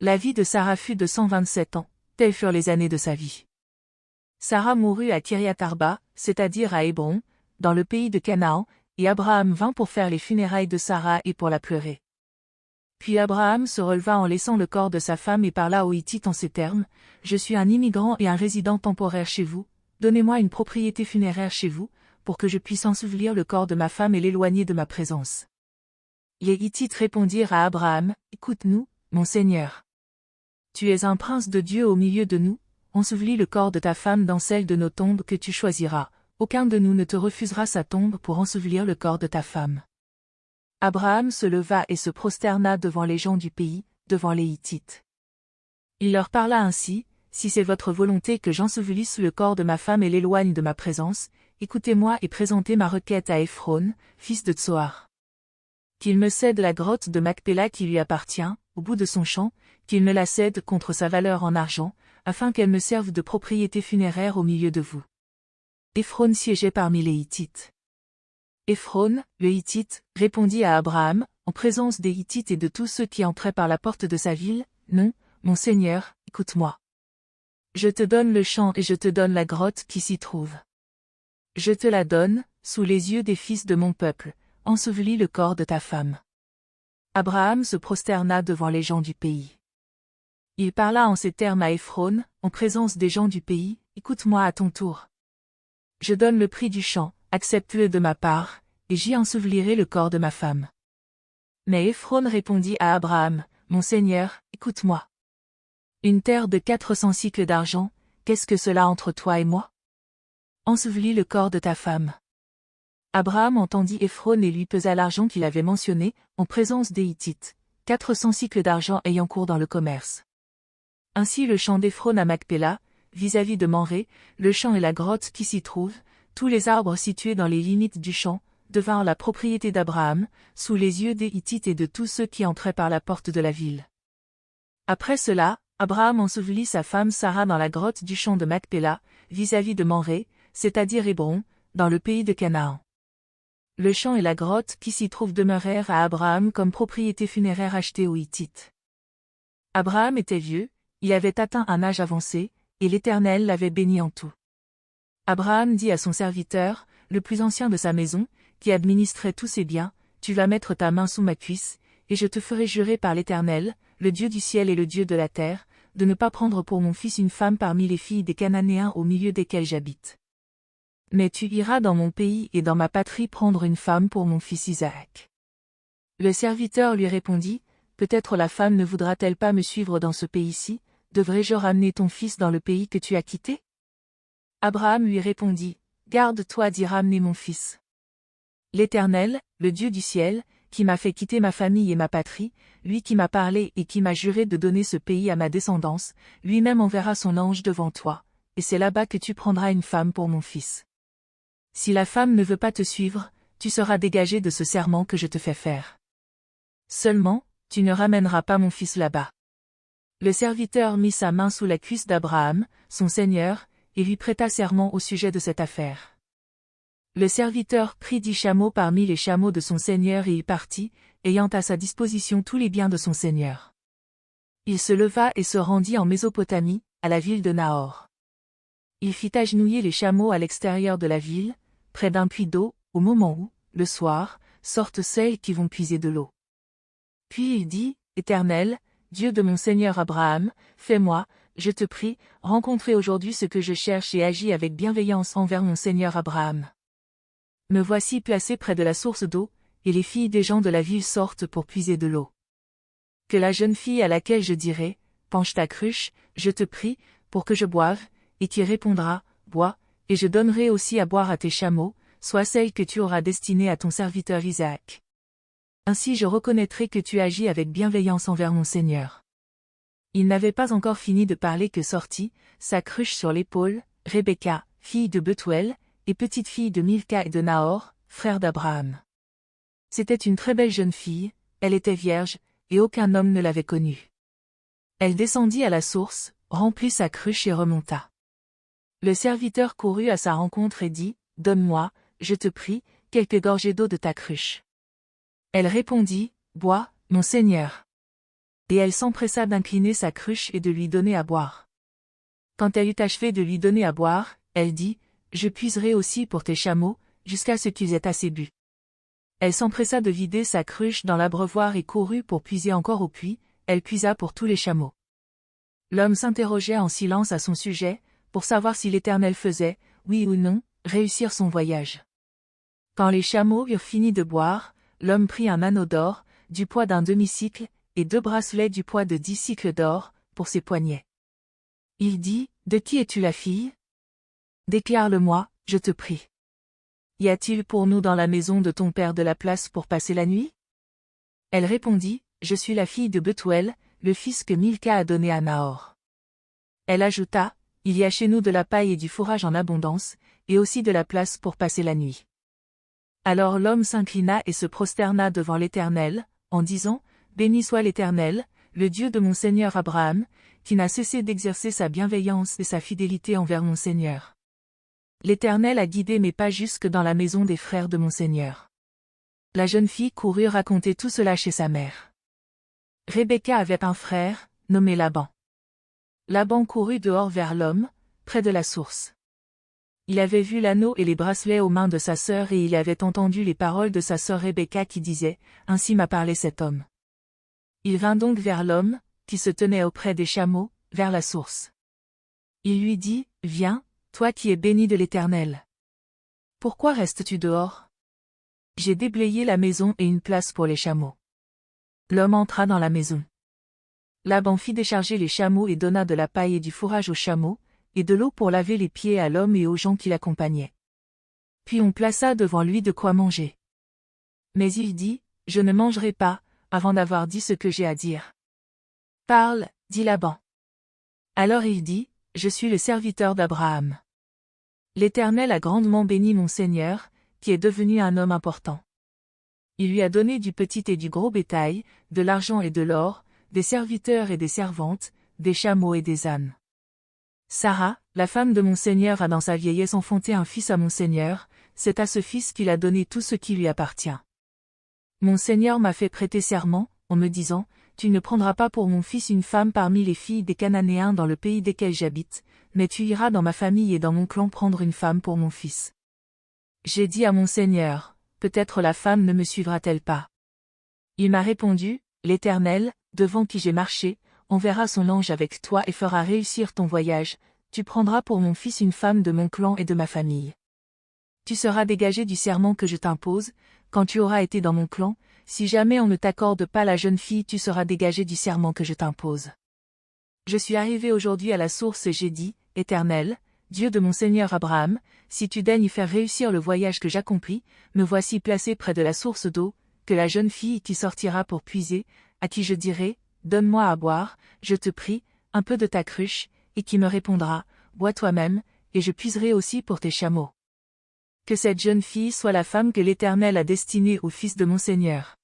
La vie de Sarah fut de 127 ans, telles furent les années de sa vie. Sarah mourut à Kiriath-Arba, c'est-à-dire à Hébron, dans le pays de Canaan, et Abraham vint pour faire les funérailles de Sarah et pour la pleurer. Puis Abraham se releva en laissant le corps de sa femme et parla aux Hittites en ces termes, « Je suis un immigrant et un résident temporaire chez vous, donnez-moi une propriété funéraire chez vous, pour que je puisse ensevelir le corps de ma femme et l'éloigner de ma présence. » Les Hittites répondirent à Abraham, « Écoute-nous, mon Seigneur. Tu es un prince de Dieu au milieu de nous, ensevelis le corps de ta femme dans celle de nos tombes que tu choisiras, aucun de nous ne te refusera sa tombe pour ensevelir le corps de ta femme. » Abraham se leva et se prosterna devant les gens du pays, devant les Hittites. Il leur parla ainsi, « Si c'est votre volonté que j'ensevelisse le corps de ma femme et l'éloigne de ma présence, écoutez-moi et présentez ma requête à Ephron, fils de Tsoar. Qu'il me cède la grotte de Macpéla qui lui appartient, au bout de son champ, qu'il me la cède contre sa valeur en argent, afin qu'elle me serve de propriété funéraire au milieu de vous. » Ephron siégeait parmi les Hittites. Ephron, le Hittite, répondit à Abraham, en présence des Hittites et de tous ceux qui entraient par la porte de sa ville, « Non, mon Seigneur, écoute-moi. Je te donne le champ et je te donne la grotte qui s'y trouve. Je te la donne, sous les yeux des fils de mon peuple, ensevelis le corps de ta femme. » Abraham se prosterna devant les gens du pays. Il parla en ces termes à Ephron, en présence des gens du pays, « Écoute-moi à ton tour. Je donne le prix du champ, accepte-le de ma part, et j'y ensevelirai le corps de ma femme. » Mais Ephron répondit à Abraham, « Mon Seigneur, écoute-moi. Une terre de 400 cycles d'argent, qu'est-ce que cela entre toi et moi? Ensevelis le corps de ta femme. » Abraham entendit Ephron et lui pesa l'argent qu'il avait mentionné, en présence des Hittites, 400 cycles d'argent ayant cours dans le commerce. Ainsi le champ d'Ephron à Macpéla, vis-à-vis de Mamré, le champ et la grotte qui s'y trouve, tous les arbres situés dans les limites du champ, devinrent la propriété d'Abraham, sous les yeux des Hittites et de tous ceux qui entraient par la porte de la ville. Après cela, Abraham ensevelit sa femme Sarah dans la grotte du champ de Macpéla, vis-à-vis de Mamré, c'est-à-dire Hébron, dans le pays de Canaan. Le champ et la grotte qui s'y trouvent demeurèrent à Abraham comme propriété funéraire achetée aux Hittites. Abraham était vieux, il avait atteint un âge avancé, et l'Éternel l'avait béni en tout. Abraham dit à son serviteur, le plus ancien de sa maison, qui administrait tous ses biens, « Tu vas mettre ta main sous ma cuisse, et je te ferai jurer par l'Éternel, le Dieu du ciel et le Dieu de la terre, de ne pas prendre pour mon fils une femme parmi les filles des Cananéens au milieu desquels j'habite. Mais tu iras dans mon pays et dans ma patrie prendre une femme pour mon fils Isaac. » Le serviteur lui répondit, « Peut-être la femme ne voudra-t-elle pas me suivre dans ce pays-ci, devrais-je ramener ton fils dans le pays que tu as quitté? » Abraham lui répondit, « Garde-toi d'y ramener mon fils. L'Éternel, le Dieu du ciel, qui m'a fait quitter ma famille et ma patrie, lui qui m'a parlé et qui m'a juré de donner ce pays à ma descendance, lui-même enverra son ange devant toi, et c'est là-bas que tu prendras une femme pour mon fils. Si la femme ne veut pas te suivre, tu seras dégagé de ce serment que je te fais faire. Seulement, tu ne ramèneras pas mon fils là-bas. » Le serviteur mit sa main sous la cuisse d'Abraham, son seigneur, et lui prêta serment au sujet de cette affaire. Le serviteur prit 10 chameaux parmi les chameaux de son seigneur et y partit, ayant à sa disposition tous les biens de son seigneur. Il se leva et se rendit en Mésopotamie, à la ville de Nahor. Il fit agenouiller les chameaux à l'extérieur de la ville, près d'un puits d'eau, au moment où, le soir, sortent celles qui vont puiser de l'eau. Puis il dit, « Éternel, Dieu de mon seigneur Abraham, fais-moi, je te prie, rencontrer aujourd'hui ce que je cherche et agis avec bienveillance envers mon seigneur Abraham. Me voici placé près de la source d'eau, et les filles des gens de la ville sortent pour puiser de l'eau. Que la jeune fille à laquelle je dirai, penche ta cruche, je te prie, pour que je boive, et qui répondra, bois, et je donnerai aussi à boire à tes chameaux, soit celle que tu auras destinée à ton serviteur Isaac. Ainsi je reconnaîtrai que tu agis avec bienveillance envers mon Seigneur. » Il n'avait pas encore fini de parler que sortit, sa cruche sur l'épaule, Rebecca, fille de Bethuel, et petite fille de Milca et de Nahor, frère d'Abraham. C'était une très belle jeune fille, elle était vierge, et aucun homme ne l'avait connue. Elle descendit à la source, remplit sa cruche et remonta. Le serviteur courut à sa rencontre et dit, « Donne-moi, je te prie, quelques gorgées d'eau de ta cruche. » Elle répondit, « Bois, mon Seigneur. » Et elle s'empressa d'incliner sa cruche et de lui donner à boire. Quand elle eut achevé de lui donner à boire, elle dit, « Je puiserai aussi pour tes chameaux, jusqu'à ce qu'ils aient assez bu. » Elle s'empressa de vider sa cruche dans l'abreuvoir et courut pour puiser encore au puits, elle puisa pour tous les chameaux. L'homme s'interrogeait en silence à son sujet, pour savoir si l'Éternel faisait, oui ou non, réussir son voyage. Quand les chameaux eurent fini de boire, l'homme prit un anneau d'or, du poids d'un demi-cycle, et 2 bracelets du poids de 10 cycles d'or, pour ses poignets. Il dit, « De qui es-tu la fille? Déclare-le-moi, je te prie. Y a-t-il pour nous dans la maison de ton père de la place pour passer la nuit? » Elle répondit, « Je suis la fille de Bethuel, le fils que Milca a donné à Nahor. » Elle ajouta, « Il y a chez nous de la paille et du fourrage en abondance, et aussi de la place pour passer la nuit. » Alors l'homme s'inclina et se prosterna devant l'Éternel, en disant, « Béni soit l'Éternel, le Dieu de mon Seigneur Abraham, qui n'a cessé d'exercer sa bienveillance et sa fidélité envers mon Seigneur. L'Éternel a guidé mes pas jusque dans la maison des frères de mon Seigneur. » La jeune fille courut raconter tout cela chez sa mère. Rebecca avait un frère, nommé Laban. Laban courut dehors vers l'homme, près de la source. Il avait vu l'anneau et les bracelets aux mains de sa sœur et il avait entendu les paroles de sa sœur Rebecca qui disait, « Ainsi m'a parlé cet homme. » Il vint donc vers l'homme, qui se tenait auprès des chameaux, vers la source. Il lui dit, « Viens, toi qui es béni de l'Éternel. Pourquoi restes-tu dehors? J'ai déblayé la maison et une place pour les chameaux. » L'homme entra dans la maison. Laban fit décharger les chameaux et donna de la paille et du fourrage aux chameaux, et de l'eau pour laver les pieds à l'homme et aux gens qui l'accompagnaient. Puis on plaça devant lui de quoi manger. Mais il dit, « Je ne mangerai pas, avant d'avoir dit ce que j'ai à dire. » « Parle, dit Laban. Alors il dit, « Je suis le serviteur d'Abraham. L'Éternel a grandement béni mon Seigneur, qui est devenu un homme important. Il lui a donné du petit et du gros bétail, de l'argent et de l'or, des serviteurs et des servantes, des chameaux et des ânes. Sarah, la femme de mon Seigneur a dans sa vieillesse enfanté un fils à mon Seigneur, c'est à ce fils qu'il a donné tout ce qui lui appartient. Mon Seigneur m'a fait prêter serment, en me disant, tu ne prendras pas pour mon fils une femme parmi les filles des Cananéens dans le pays desquels j'habite, mais tu iras dans ma famille et dans mon clan prendre une femme pour mon fils. J'ai dit à mon Seigneur, peut-être la femme ne me suivra-t-elle pas. Il m'a répondu, l'Éternel, devant qui j'ai marché, enverra son ange avec toi et fera réussir ton voyage, tu prendras pour mon fils une femme de mon clan et de ma famille. Tu seras dégagé du serment que je t'impose, quand tu auras été dans mon clan, si jamais on ne t'accorde pas la jeune fille tu seras dégagé du serment que je t'impose. Je suis arrivé aujourd'hui à la source et j'ai dit, Éternel, Dieu de mon Seigneur Abraham, si tu daignes faire réussir le voyage que j'accomplis, me voici placé près de la source d'eau, que la jeune fille qui sortira pour puiser, à qui je dirai, donne-moi à boire, je te prie, un peu de ta cruche, et qui me répondra, bois toi-même, et je puiserai aussi pour tes chameaux. Que cette jeune fille soit la femme que l'Éternel a destinée au fils de mon Seigneur.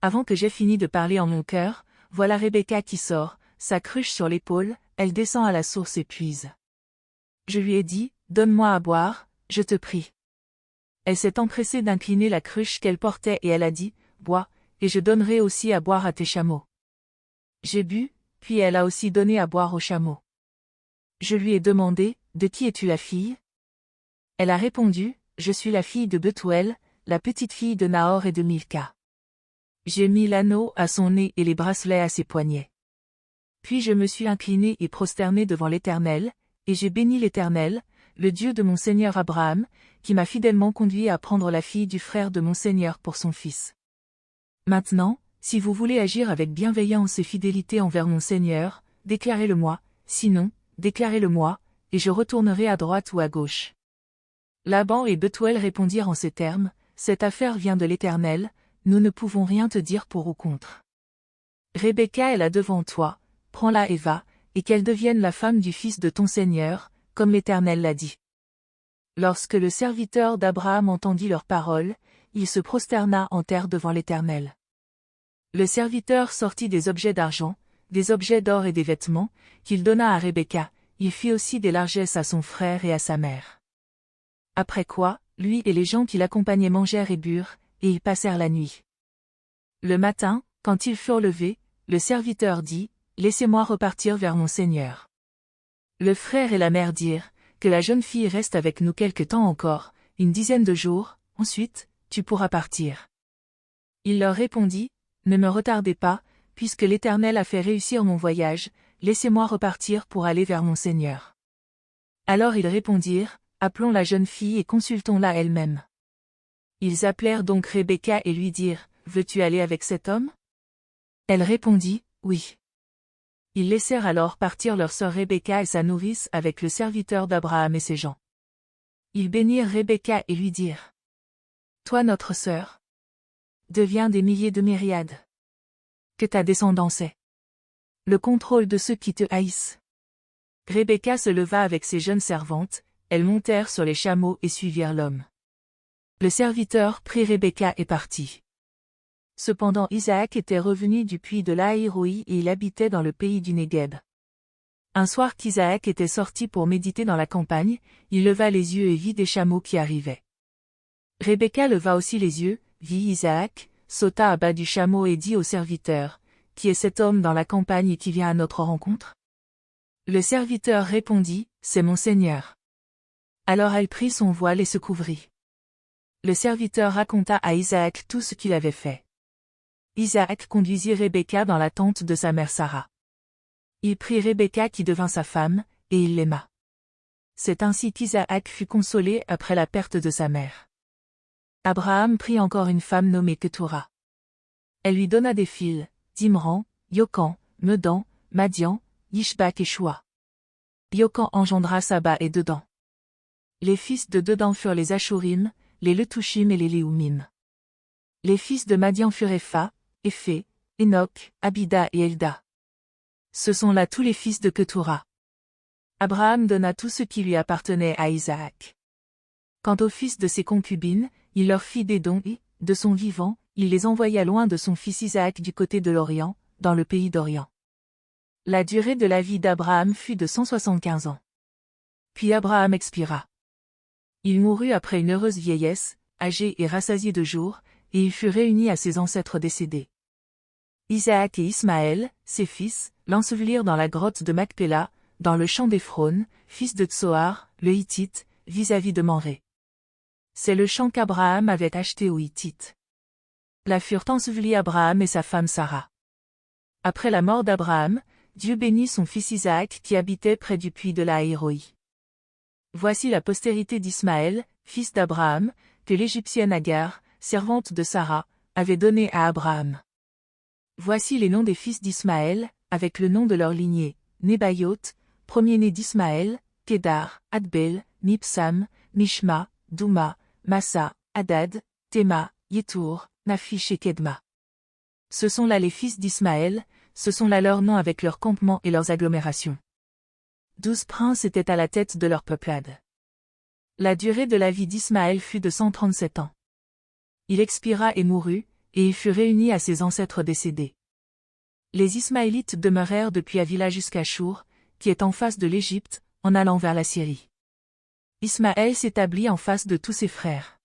Avant que j'aie fini de parler en mon cœur, voilà Rebecca qui sort, sa cruche sur l'épaule, elle descend à la source et puise. Je lui ai dit, donne-moi à boire, je te prie. Elle s'est empressée d'incliner la cruche qu'elle portait et elle a dit, bois, et je donnerai aussi à boire à tes chameaux. J'ai bu, puis elle a aussi donné à boire aux chameaux. Je lui ai demandé, de qui es-tu la fille? Elle a répondu, je suis la fille de Bethuel, la petite fille de Nahor et de Milca. J'ai mis l'anneau à son nez et les bracelets à ses poignets. Puis je me suis inclinée et prosternée devant l'Éternel, et j'ai béni l'Éternel, le Dieu de mon Seigneur Abraham, qui m'a fidèlement conduit à prendre la fille du frère de mon Seigneur pour son fils. Maintenant, si vous voulez agir avec bienveillance et fidélité envers mon Seigneur, déclarez-le-moi, sinon, déclarez-le-moi, et je retournerai à droite ou à gauche. Laban et Bethuel répondirent en ces termes, cette affaire vient de l'Éternel, nous ne pouvons rien te dire pour ou contre. Rebecca est là devant toi, prends-la et va, et qu'elle devienne la femme du fils de ton Seigneur, comme l'Éternel l'a dit. Lorsque le serviteur d'Abraham entendit leurs paroles, il se prosterna en terre devant l'Éternel. Le serviteur sortit des objets d'argent, des objets d'or et des vêtements, qu'il donna à Rebecca, il fit aussi des largesses à son frère et à sa mère. Après quoi, lui et les gens qui l'accompagnaient mangèrent et burent, et ils passèrent la nuit. Le matin, quand ils furent levés, le serviteur dit, « Laissez-moi repartir vers mon Seigneur. » Le frère et la mère dirent, « Que la jeune fille reste avec nous quelque temps encore, une dizaine de jours, ensuite, tu pourras partir. » Il leur répondit, « Ne me retardez pas, puisque l'Éternel a fait réussir mon voyage, laissez-moi repartir pour aller vers mon Seigneur. » Alors ils répondirent, « Appelons la jeune fille et consultons-la elle-même. » Ils appelèrent donc Rebecca et lui dirent, « Veux-tu aller avec cet homme ?» Elle répondit, « Oui. » Ils laissèrent alors partir leur sœur Rebecca et sa nourrice avec le serviteur d'Abraham et ses gens. Ils bénirent Rebecca et lui dirent, « Toi notre sœur, deviens des milliers de myriades. Que ta descendance ait le contrôle de ceux qui te haïssent. » Rebecca se leva avec ses jeunes servantes, elles montèrent sur les chameaux et suivirent l'homme. Le serviteur prit Rebecca et partit. Cependant Isaac était revenu du puits de Lahaïroï et il habitait dans le pays du Négueb. Un soir qu'Isaac était sorti pour méditer dans la campagne, il leva les yeux et vit des chameaux qui arrivaient. Rebecca leva aussi les yeux, vit Isaac, sauta à bas du chameau et dit au serviteur, « Qui est cet homme dans la campagne qui vient à notre rencontre ?» Le serviteur répondit, « C'est mon Seigneur. » Alors elle prit son voile et se couvrit. Le serviteur raconta à Isaac tout ce qu'il avait fait. Isaac conduisit Rebecca dans la tente de sa mère Sarah. Il prit Rebecca qui devint sa femme, et il l'aima. C'est ainsi qu'Isaac fut consolé après la perte de sa mère. Abraham prit encore une femme nommée Ketura. Elle lui donna des fils, Dimran, Yokan, Medan, Madian, Ishbak et Shua. Yokan engendra Saba et Dedan. Les fils de Dedan furent les Ashurim, les Letushim et les Léoumim. Les fils de Madian furent Epha, Éphé, Enoch, Abida et Elda. Ce sont là tous les fils de Ketura. Abraham donna tout ce qui lui appartenait à Isaac. Quant aux fils de ses concubines, il leur fit des dons et, de son vivant, il les envoya loin de son fils Isaac du côté de l'Orient, dans le pays d'Orient. La durée de la vie d'Abraham fut de 175 ans. Puis Abraham expira. Il mourut après une heureuse vieillesse, âgé et rassasié de jours, et il fut réuni à ses ancêtres décédés. Isaac et Ismaël, ses fils, l'ensevelirent dans la grotte de Macpéla, dans le champ d'Éphron, fils de Tsoar, le Hittite, vis-à-vis de Mamré. C'est le champ qu'Abraham avait acheté aux Hittites. Là furent ensevelis Abraham et sa femme Sarah. Après la mort d'Abraham, Dieu bénit son fils Isaac qui habitait près du puits de Lahaïroï. Voici la postérité d'Ismaël, fils d'Abraham, que l'Égyptienne Agar, servante de Sarah, avait donné à Abraham. Voici les noms des fils d'Ismaël, avec le nom de leur lignée, Nebaïot, premier-né d'Ismaël, Kédar, Adbel, Mipsam, Mishma, Douma, Massa, Hadad, Théma, Yétour, Naphish et Kedma. Ce sont là les fils d'Ismaël, ce sont là leurs noms avec leurs campements et leurs agglomérations. 12 princes étaient à la tête de leur peuplade. La durée de la vie d'Ismaël fut de 137 ans. Il expira et mourut, et il fut réuni à ses ancêtres décédés. Les Ismaélites demeurèrent depuis Avila jusqu'à Chour, qui est en face de l'Égypte, en allant vers la Syrie. Ismaël s'établit en face de tous ses frères.